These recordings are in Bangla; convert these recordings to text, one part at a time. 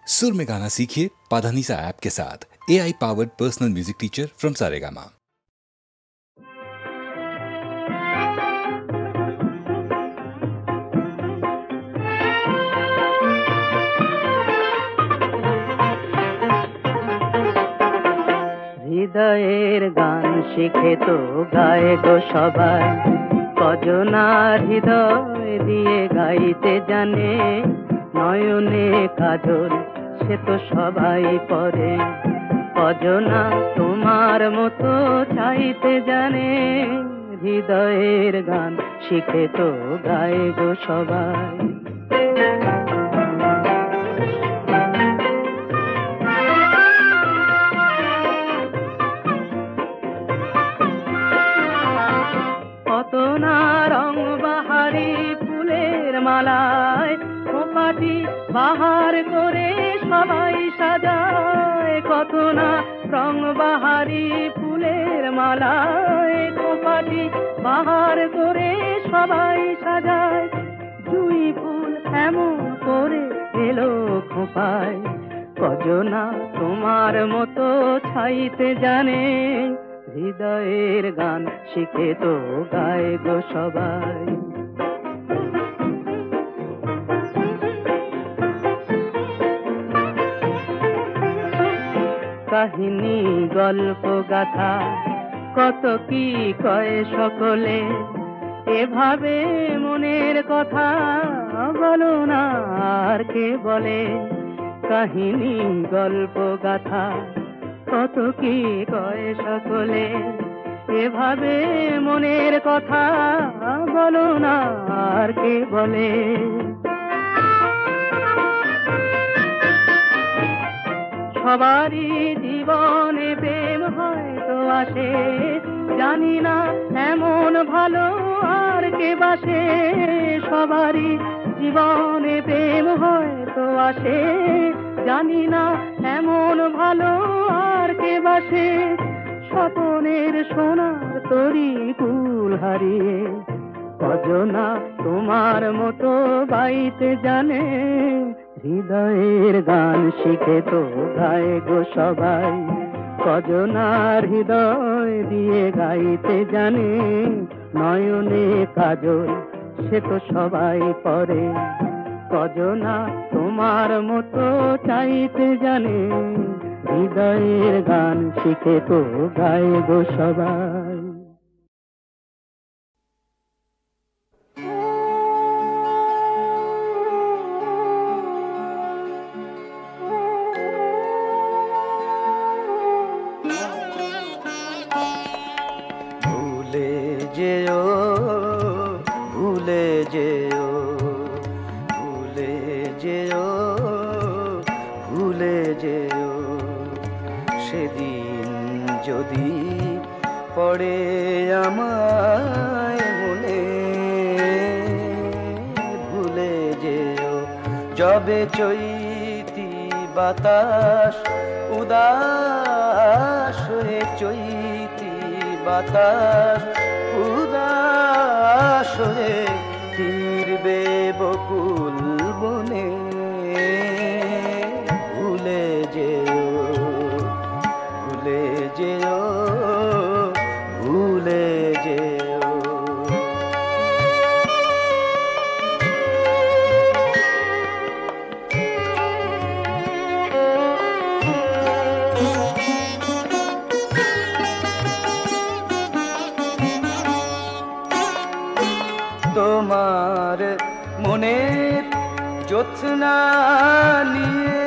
सुर में गाना सीखिए पाधानीसा ऐप के साथ। AI powered personal music teacher from Saregama. হৃদয়ের গান শিখে তো গায়ে গো সবাই, কজনা হৃদয় দিয়ে গাইতে জানে। নয়নে কাজল সে তো সবাই পরে, কজনা তোমার মতো চাইতে জানে। হৃদয়ের গান শিখে তো গায়ে গো সবাই। কত না রং বাহারি ফুলের মালায় খোপাটি বাহার করে সবাই সাজায়। কত না রং বাহারি ফুলের মালায় খোপাটি বাহার করে সবাই সাজায়। জুই ফুল এমন করে এলো খোপায়, কজনা তোমার মতো ছাইতে জানে। হৃদয়ের গান শিখে তো গায় গো সবাই। কাহিনী গল্প গাথা কত কি কয় সকলে, এভাবে মনের কথা বলো না আর কে বলে। কাহিনী গল্প গাথা কত কি কয় সকলে, এভাবে মনের কথা বলো না আর কে বলে। সবারই জীবনে প্রেম হয়তো আসে, জানি না এমন ভালো আর কে বাসে। সবারই জীবনে প্রেম হয়তো আসে, জানি না এমন ভালো আর কে বাসে। স্বপনের সোনার তরি কুল হারিয়ে, কজনা তোমার মতো গাইতে জানে। হৃদয়ের গান শিখে তো গায় গো সবাই, কজনার হৃদয় দিয়ে গাইতে জানে। নয়নে কাজল সে তো সবাই পরে, কজনা তোমার মতো চাইতে জানে। হৃদয়ের গান শিখে তো গায় গো সবাই। ভুলে যেও, ভুলে যেও, ভুলে যেও, ভুলে যেও। সেদিন যদি পড়ে আমায় মনে, ভুলে যেও। যবে চৈতি বাতাস উদাস হয়ে, চৈতি বাতাস উদাস হয়ে ফিরবে বকুল বনে। ভুলে যেও, ভুলে যেও, ভুলে যেও। তোমার মনের জ্যোৎস্না নিয়ে,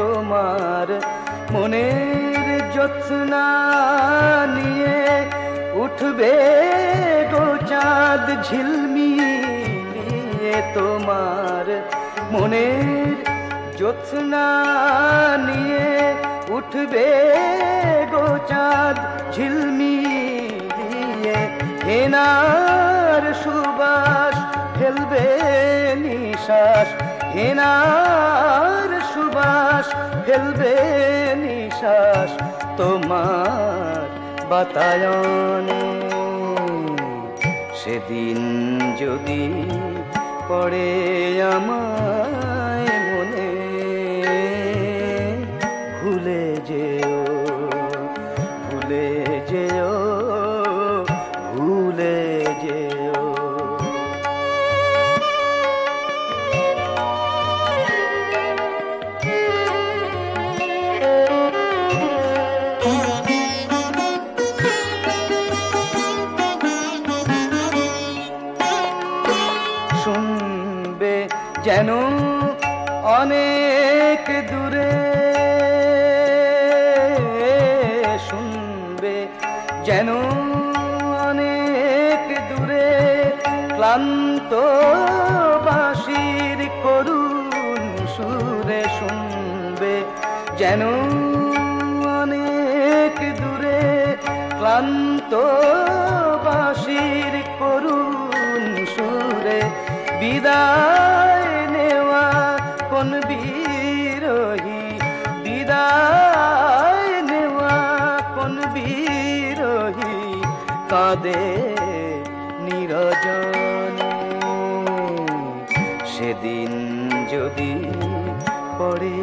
তোমার মনের জ্যোৎস্না নিয়ে উঠবে গো চাঁদ ঝিলমিলিয়ে। তোমার মনের জ্যোৎস্না নিয়ে উঠবে গো চাঁদ ঝিলমিলিয়ে। হেনার সুবাস ফেলবে নিশ্বাস, হেনার সুবাস ফেলবে নিশ্বাস তোমার বাতায়নে। সেদিন যদি পড়ে আমার যেন অনেক দূরে শুনবে, যেন অনেক দূরে ক্লান্ত বাঁশির করুণ সুরে শুনবে, যেন অনেক দূরে ক্লান্ত বাঁশির করুণ সুরে বিদায় নেওয়া কোন বিরহী, বিদায় নেওয়া কোন বিরহী কাঁদে নিরজনে। সেদিন যদি পড়ে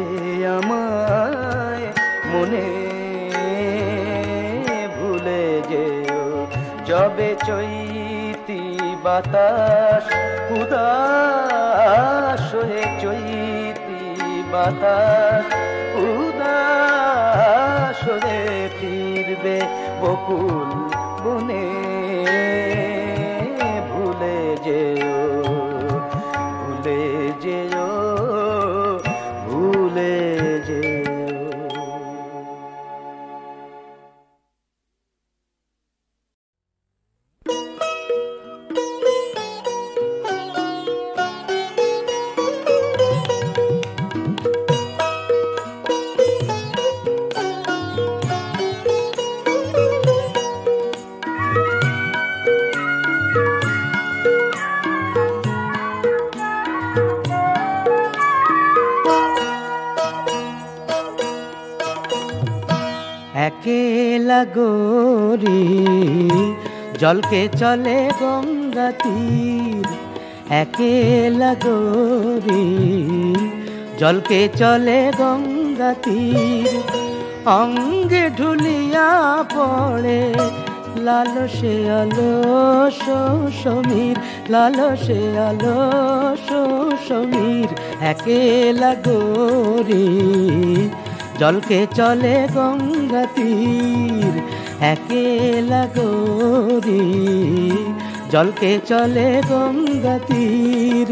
আমায় মনে ভুলে যেও, যবে চৈতি বাতাস উদাস হয়ে, চৈতি বাতাস উদাস হয়ে ফিরবে বকুল বনে, ভুলে যেও, ভুলে যেও, ভুলে যেও। একেলা গোরি জলকে চলে গঙ্গা তীর, একেলা গোরি জলকে চলে গঙ্গা তীর, অঙ্গে ঢুলিয়া পড়ে লালসে আলস সমীর, লালসে আলস সমীর। একেলা গোরি জলকে চলে গঙ্গা তীর, একেলা গোরি জলকে চলে গঙ্গা তীর।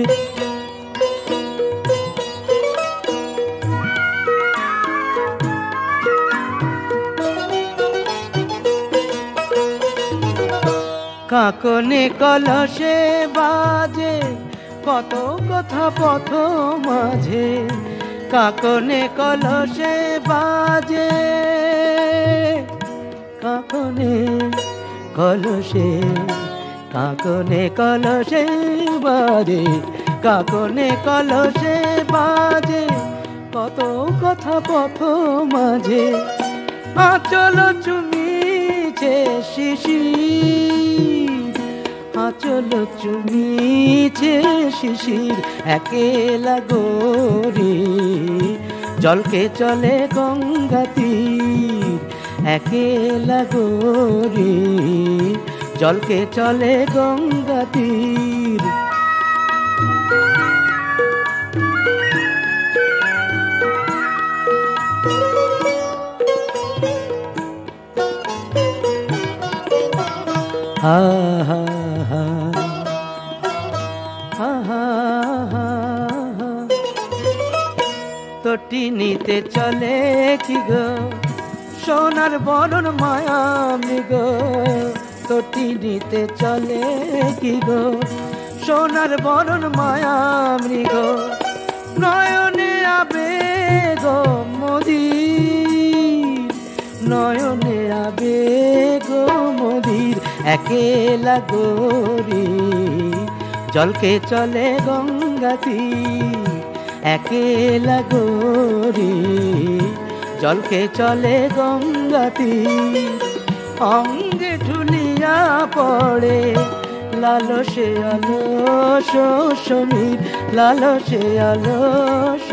কাকনে কলসে বাজে কত কথা পথ মাঝে, কাকনে কলসে বাজে, কাকনে কলসে, কাকনে কলসে বাজে, কাকনে কলসে বাজে কত কথা পথ মাঝে। আঁচল চুমিছে শিশির, আঁচল চুমিছে শিশির। একেলা গোরি জলকে চলে গঙ্গা তীর, একেলা গোরি জলকে চলে গঙ্গা তীর। হা হা হা হা হা, তোটি নিতে চলে কি গো সোনার বরণ মায়া মৃগ, তোটি নিতে চলে কি গো সোনার বরণ মায়া মৃগ। নয়নে আবেগ মদির, নয়নে আবেগ মদির। একেলা গোরি জলকে চলে গঙ্গা তীর, একেলা গোরি জলকে চলে গঙ্গা তীর। অঙ্গে ঢুলিয়া পড়ে লালসে আলস সমীর, লালসে আলস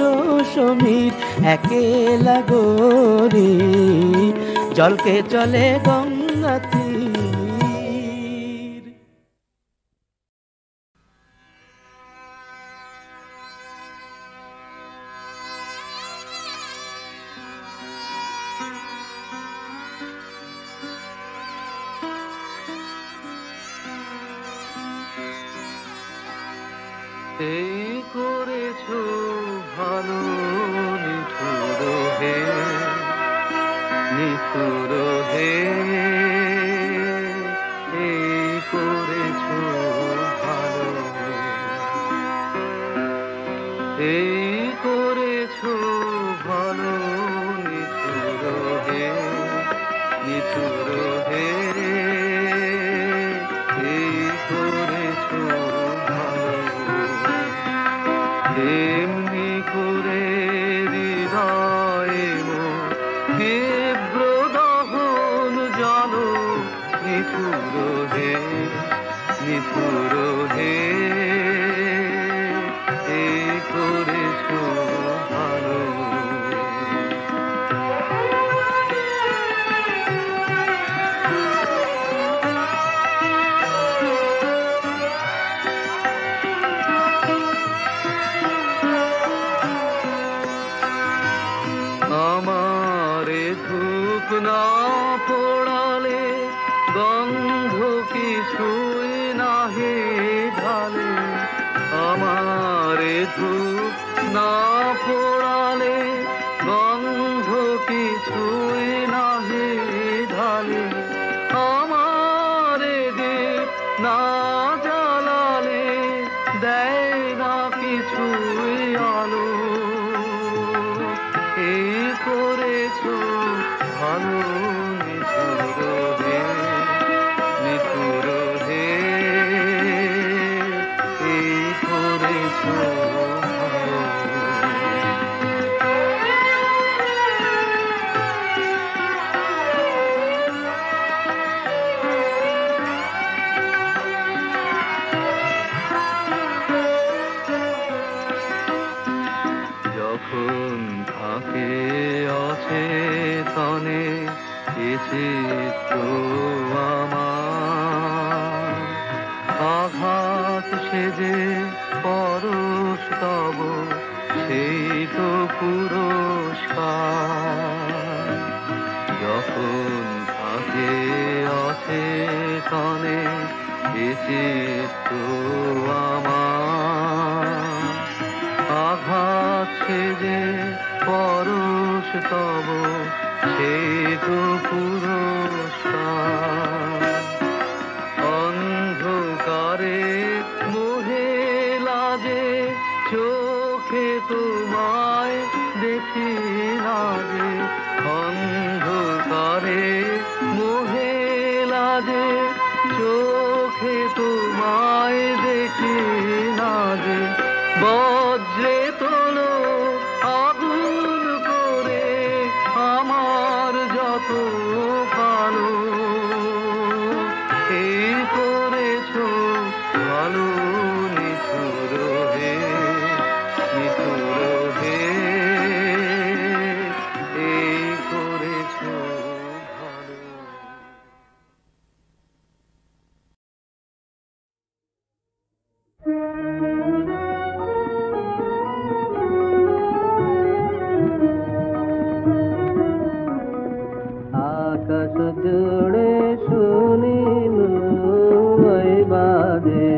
সমীর। একেলা গোরি জলকে চলে গঙ্গা তীর। এই করে এই করেছো ভালো নিঠুর হে নিঠুর হে এই করেছো ভালো এমনি করে হৃদয়ে মোর তীব্র দহন জানো নিঠুর হে নিঠুর হে এই করেছো ভালো আমারে ধূপ না পোড়ালে গন্ধ কিছুই নাহে ঢালে আমারে ধূপ না পোড়ালে গন্ধ কিছুই নাহে ঢালে আমারে দীপ না জ্বালালে দেয় না কিছুই আলো এই করেছো ভালো নিঠুর হে নিঠুর হে এই করেছো ভালো যখন থাকে আছে তনে এসে তো আমার আঘাত সেজে পরশ তব সেই তো পুরস্কার যখন থাকে আছে তনে এসে তো আমার আঘাত সেজে পরশ তব সেই তো পুরস্কার অন্ধকারে মোহে লাজে চোখে তোমায় দেখি না যে অন্ধকারে মোহে লাজে চোখে তোমায় দেখি না যে বজ্রে তোলো আগুন করে আমার যত কালো এই করেছো ভালো নিঠুর হে নিঠুর হে এই করেছো ভালো আকাশ জুড়ে শুনিলু ওই বাজে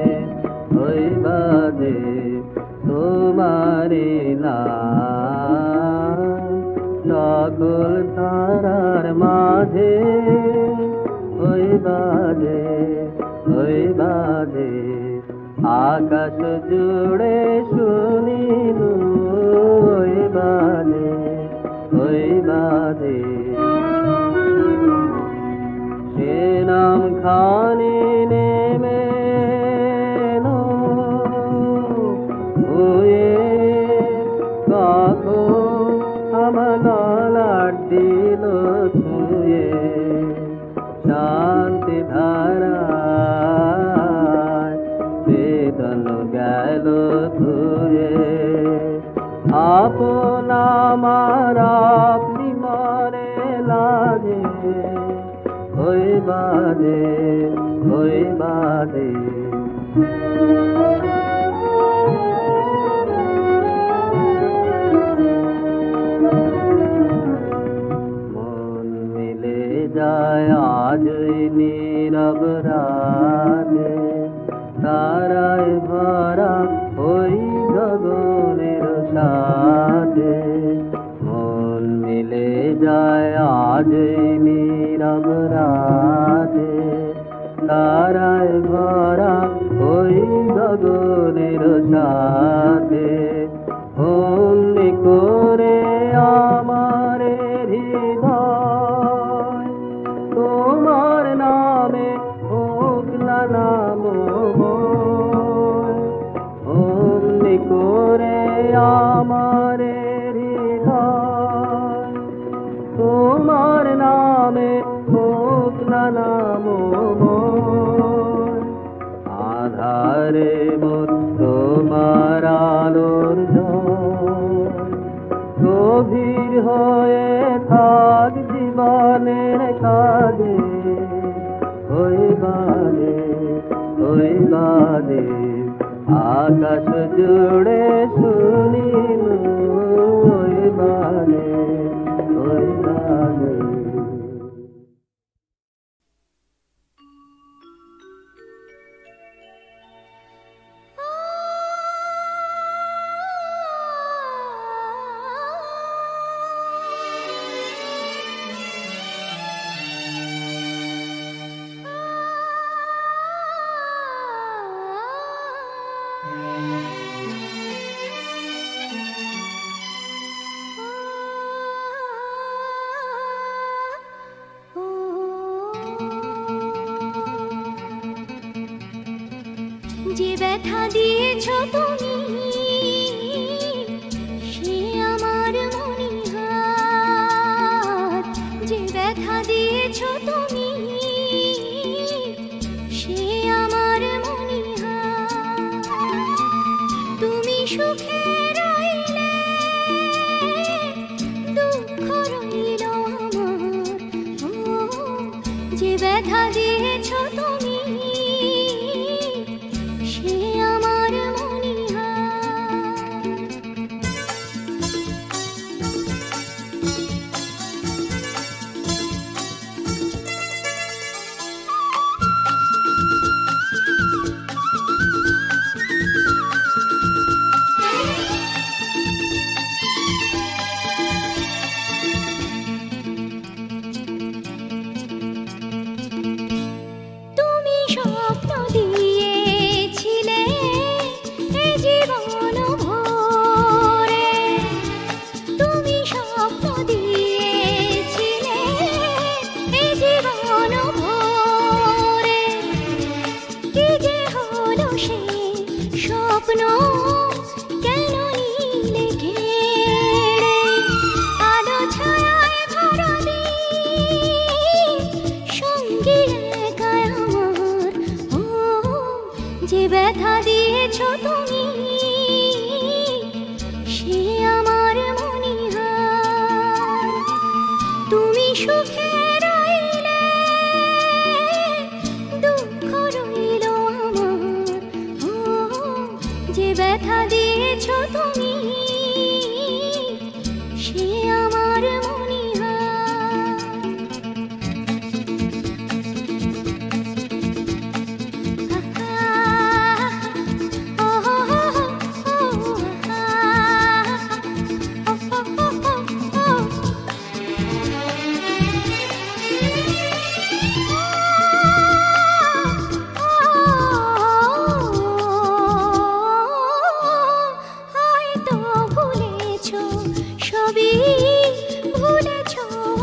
তোমারি নাম সকল তারার মাঝে ওই বাজে আকাশ জুড়ে শুনিলু ওই বাজে সে নাম খানি নেমে হুয়ে কখন আমার দিল ছুঁয়ে শান্তি ধারা বেদন গেল ধুয়ে আপন আমার আপনি মনে লাগে ওই বাজে মন মিলে যায় আজ নীরব রাতে তারায় ভরা ওই গগনের সাথে মন মিলে যায় আজ নীরব রাতে তারায় ভরা ওই গগনের সাথে আমারে হৃদয় তোমার নামে হোক না নাম মোর আধারে মোর তোমার আলোর জয় গভীর হয়ে থাক জীবনের কাজে ওই গানে আকাশ জুড়ে শুনিল ওই গানে যে ব্যথা দিয়েছ তুমি সে আমার মনিহার যে ব্যথা দিয়েছ তুমি সে আমার মনিহার তুমি সুখে রইলে দুঃখ রইল আমার যে ব্যথা দিয়েছ তুমি সে আমার মনিহার তুমি স্বপ্ন দিয়েছিলে এ জীবন ভরে তুমি স্বপ্ন দিয়েছিলে এ জীবন ভরে কি যে হলো সে স্বপ্ন কেন নিলে ঘেরে আলো ছায়ায় ভরা দিন সঙ্গী একাই আমার ও যে ব্যথা দিয়েছ তুমি সে আমার মনিহার তুমি সুখে রইলে দুঃখ রইল আমার ও যে ব্যথা দিয়েছ তুমি সে আমার মনিহার হয়তো ভুলেছ সবই ভুলেছ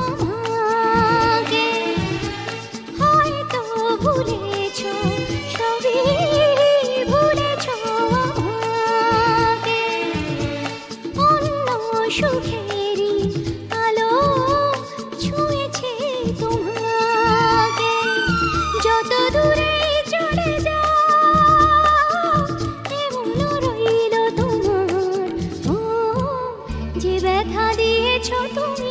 আমাকে হয়তো ভুলেছ সবই ভুলেছ আমাকে অন্য সুখেরই আলো ছুঁয়েছে তোমাকে যত দূরে চলে যাও এমন রইল তোমার ও যে ব্যথা দিয়েছ তুমি